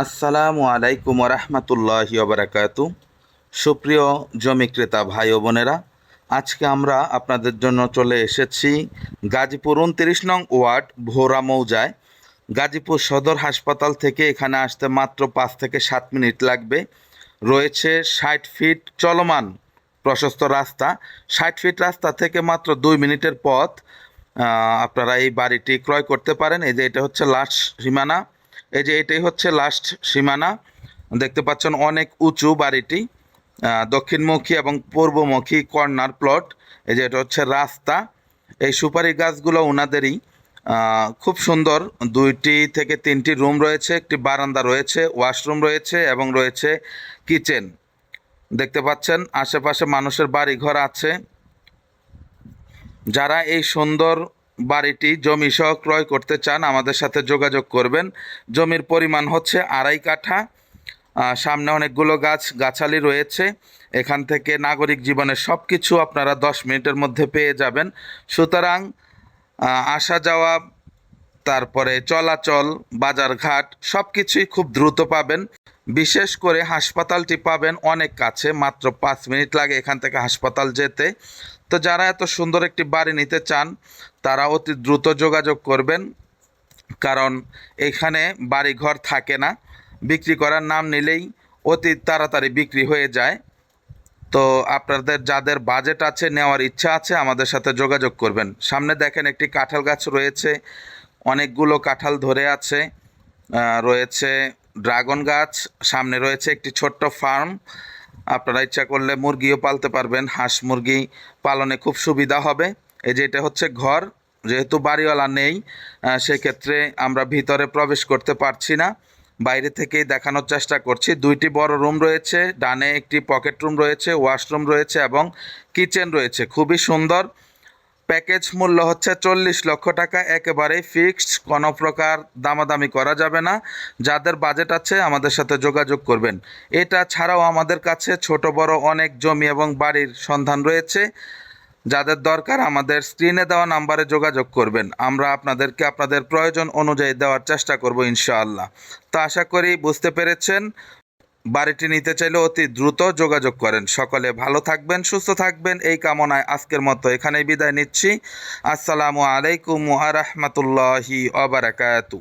আসসালামু আলাইকুম রহমতুল্লাহি ওবরাকাতু। সুপ্রিয় জমি ক্রেতা ভাই ও বোনেরা, আজকে আমরা আপনাদের জন্য চলে এসেছি গাজীপুর 29 নং ওয়ার্ড ভোরা মৌজায়। গাজীপুর সদর হাসপাতাল থেকে এখানে আসতে মাত্র 5 থেকে 7 মিনিট লাগবে। রয়েছে 60 ফিট চলমান প্রশস্ত রাস্তা। 60 ফিট রাস্তা থেকে মাত্র 2 মিনিটের পথ। আপনারা এই বাড়িটি ক্রয় করতে পারেন। এই যে এটা হচ্ছে লাস্ট সীমানা, এই যে এটাই হচ্ছে লাস্ট সীমানা। দেখতে পাচ্ছেন অনেক উঁচু বাড়িটি, দক্ষিণমুখী এবং পূর্বমুখী কর্নার প্লট। এই যে এটা হচ্ছে রাস্তা। এই সুপারি গাছগুলো ওনাদেরই। খুব সুন্দর, 2টি থেকে 3টি রুম রয়েছে, একটি বারান্দা রয়েছে, ওয়াশরুম রয়েছে এবং রয়েছে কিচেন। দেখতে পাচ্ছেন আশেপাশে মানুষের বাড়ি ঘর আছে। যারা এই সুন্দর বাড়িটি জমি সহ ক্রয় করতে চান আমাদের সাথে যোগাযোগ করবেন। জমির পরিমাণ হচ্ছে 2.5 কাঠা। সামনে অনেকগুলো গাছালি রয়েছে। এখান থেকে নাগরিক জীবনের সব কিছু আপনারা 10 মিনিটের মধ্যে পেয়ে যাবেন। সুতরাং আসা যাওয়া, তারপরে চলাচল, বাজারঘাট সব কিছুই খুব দ্রুত পাবেন। বিশেষ করে হাসপাতালটি পাবেন অনেক কাছে, মাত্র 5 মিনিট লাগে এখান থেকে হাসপাতাল যেতে। তো যারা এত সুন্দর একটি বাড়ি নিতে চান তারা অতি দ্রুত যোগাযোগ করবেন, কারণ এখানে বাড়িঘর থাকে না। বিক্রি করার নাম নিলেই অতি তাড়াতাড়ি বিক্রি হয়ে যায়। তো আপনাদের যাদের বাজেট আছে, নেওয়ার ইচ্ছা আছে, আমাদের সাথে যোগাযোগ করবেন। সামনে দেখেন একটি কাঁঠাল গাছ রয়েছে, অনেকগুলো কাঁঠাল ধরে আছে। রয়েছে ড্রাগন গাছ, সামনে রয়েছে একটি ছোট্ট ফার্ম। আপনারা ইচ্ছা করলে মুরগিও পালতে পারবেন, হাঁস মুরগি পালনে খুব সুবিধা হবে। এই যে এটা হচ্ছে ঘর, যেহেতু বাড়িওয়ালা নেই সেক্ষেত্রে আমরা ভিতরে প্রবেশ করতে পারছি না, বাইরে থেকেই দেখানোর চেষ্টা করছি। 2টি বড় রুম রয়েছে, ডানে একটি পকেট রুম রয়েছে, ওয়াশরুম রয়েছে এবং কিচেন রয়েছে। খুবই সুন্দর। প্যাকেজ মূল্য হচ্ছে 40 লক্ষ টাকা, একেবারেই ফিক্সড, কোনো প্রকার দামাদামি করা যাবে না। যাদের বাজেট আছে আমাদের সাথে যোগাযোগ করবেন। এটা ছাড়াও আমাদের কাছে ছোট বড় অনেক জমি এবং বাড়ির সন্ধান রয়েছে। যাদের দরকার আমাদের স্ক্রিনে দেওয়া নাম্বারে যোগাযোগ করবেন। আমরা আপনাদেরকে আপনাদের প্রয়োজন অনুযায়ী দেওয়ার চেষ্টা করব ইনশাআল্লাহ। তো আশা করি বুঝতে পেরেছেন। বাড়িটি নিতে চাইলে অতি দ্রুত যোগাযোগ করেন। সকলে ভালো থাকবেন, সুস্থ থাকবেন, এই কামনায় আজকের মতো এখানেই বিদায় নিচ্ছি। আসসালামু আলাইকুম ওয়া রাহমাতুল্লাহি ওয়া বারাকাতুহু।